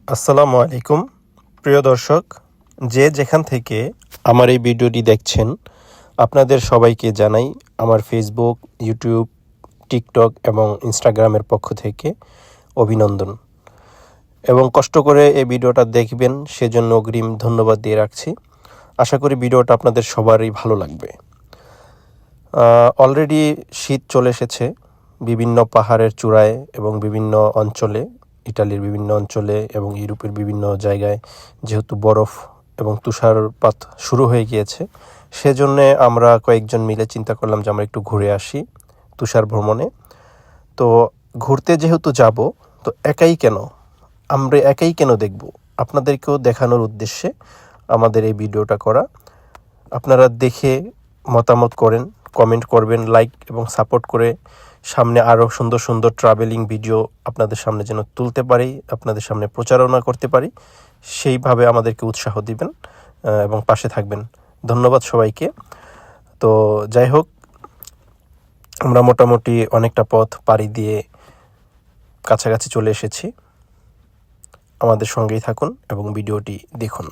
আসসালামু আলাইকুম প্রিয় দর্শক, যে যেখান থেকে আমার এই ভিডিওটি দেখছেন আপনাদের সবাইকে জানাই আমার ফেসবুক, ইউটিউব, টিকটক এবং ইনস্টাগ্রামের পক্ষ থেকে অভিনন্দন এবং কষ্ট করে এই ভিডিওটা দেখবেন সেজন্য অগ্রিম ধন্যবাদ দিয়ে রাখছি। আশা করি ভিডিওটা আপনাদের সবারই ভালো লাগবে। অলরেডি শীত চলে এসেছে বিভিন্ন পাহাড়ের চূড়ায় এবং বিভিন্ন অঞ্চলে, ইটালির বিভিন্ন অঞ্চলে এবং ইউরোপের বিভিন্ন জায়গায় যেহেতু বরফ এবং তুষারপাত শুরু হয়ে গিয়েছে, সেজন্যে আমরা কয়েকজন মিলে চিন্তা করলাম যে আমরা একটু ঘুরে আসি তুষার ভ্রমণে। তো ঘুরতে যেহেতু যাব, তো আমরা একাই কেন দেখব, আপনাদেরকেও দেখানোর উদ্দেশ্যে আমাদের এই ভিডিওটা করা। আপনারা দেখে মতামত করেন, কমেন্ট করবেন, লাইক এবং সাপোর্ট করে সামনে আরও সুন্দর সুন্দর ট্রাভেলিং ভিডিও আপনাদের সামনে যেন তুলতে পারি, আপনাদের সামনে প্রচারণা করতে পারি, সেইভাবে আমাদেরকে উৎসাহ দিবেন এবং পাশে থাকবেন। ধন্যবাদ সবাইকে। তো যাই হোক, আমরা মোটামুটি অনেকটা পথ পাড়ি দিয়ে কাছাকাছি চলে এসেছি। আমাদের সঙ্গেই থাকুন এবং ভিডিওটি দেখুন।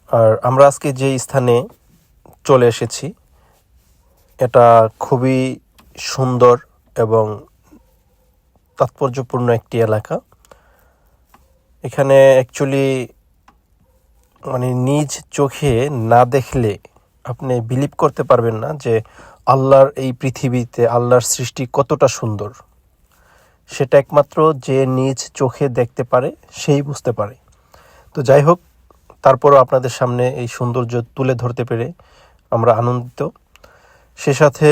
আর আমরা আজকে যে স্থানে চলে এসেছি, এটা খুবই সুন্দর এবং তাৎপর্যপূর্ণ একটি এলাকা। এখানে অ্যাকচুয়ালি নিজ চোখে না দেখলে আপনি বিলিভ করতে পারবেন না যে আল্লাহর এই পৃথিবীতে আল্লাহর সৃষ্টি কতটা সুন্দর। সেটা একমাত্র যে নিজ চোখে দেখতে পারে সেই বুঝতে পারে। তো যাই হোক, তারপরও আপনাদের সামনে এই সৌন্দর্য তুলে ধরতে পেরে আমরা আনন্দিত। সে সাথে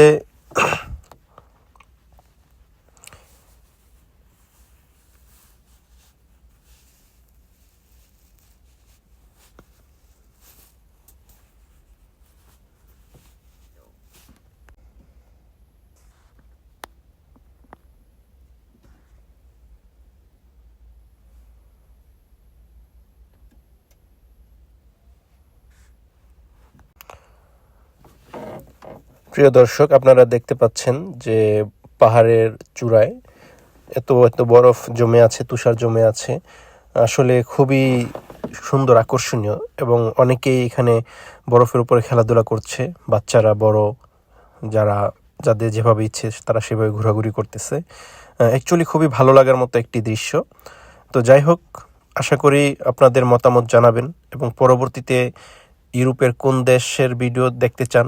প্রিয় দর্শক, আপনারা দেখতে পাচ্ছেন যে পাহাড়ের চূড়ায় এত এত বরফ জমে আছে, তুষার জমে আছে। আসলে খুবই সুন্দর, আকর্ষণীয় এবং অনেকেই এখানে বরফের উপরে খেলাধুলা করছে। বাচ্চারা, বড়, যাদের যেভাবে ইচ্ছে তারা সেভাবে ঘোরাঘুরি করতেছে। অ্যাকচুয়ালি খুবই ভালো লাগার মতো একটি দৃশ্য। তো যাই হোক, আশা করি আপনাদের মতামত জানাবেন এবং পরবর্তীতে ইউরোপের কোন দেশের ভিডিও দেখতে চান,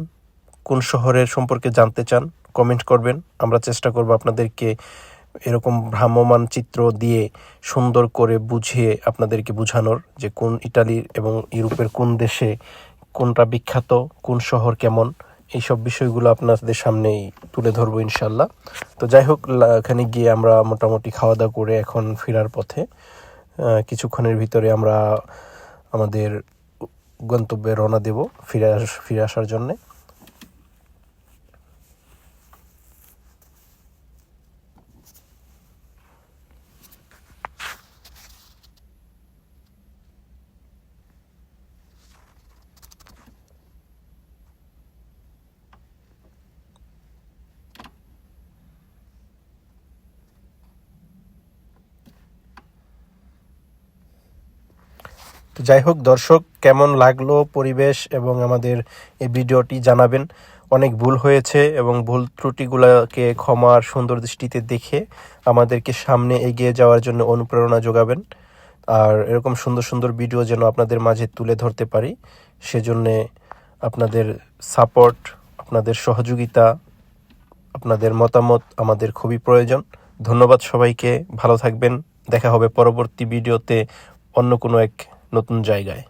কোন শহরের সম্পর্কে জানতে চান, কমেন্ট করবেন। আমরা চেষ্টা করব আপনাদেরকে এরকম ভ্রাম্যমাণ চিত্র দিয়ে সুন্দর করে বুঝিয়ে আপনাদেরকে বোঝানোর যে কোন ইটালির এবং ইউরোপের কোন দেশে কোনটা বিখ্যাত, কোন শহর কেমন, এইসব বিষয়গুলো আপনাদের সামনেই তুলে ধরবো ইনশাল্লাহ। তো যাই হোক, এখানে গিয়ে আমরা মোটামুটি খাওয়া দাওয়া করে এখন ফেরার পথে। কিছুক্ষণের ভিতরে আমরা আমাদের গন্তব্যে রওনা দেব ফিরে আসার জন্যে। তো যাই হোক দর্শক, কেমন লাগলো পরিবেশ এবং আমাদের এই ভিডিওটি জানাবেন। অনেক ভুল হয়েছে এবং ভুল ত্রুটিগুলোকে ক্ষমার সুন্দর দৃষ্টিতে দেখে আমাদেরকে সামনে এগিয়ে যাওয়ার জন্য অনুপ্রেরণা যোগাবেন। আর এরকম সুন্দর সুন্দর ভিডিও যেন আপনাদের মাঝে তুলে ধরতে পারি, সেজন্যে আপনাদের সাপোর্ট, আপনাদের সহযোগিতা, আপনাদের মতামত আমাদের খুবই প্রয়োজন। ধন্যবাদ সবাইকে, ভালো থাকবেন। দেখা হবে পরবর্তী ভিডিওতে অন্য কোনো এক নতুন জায়গায়।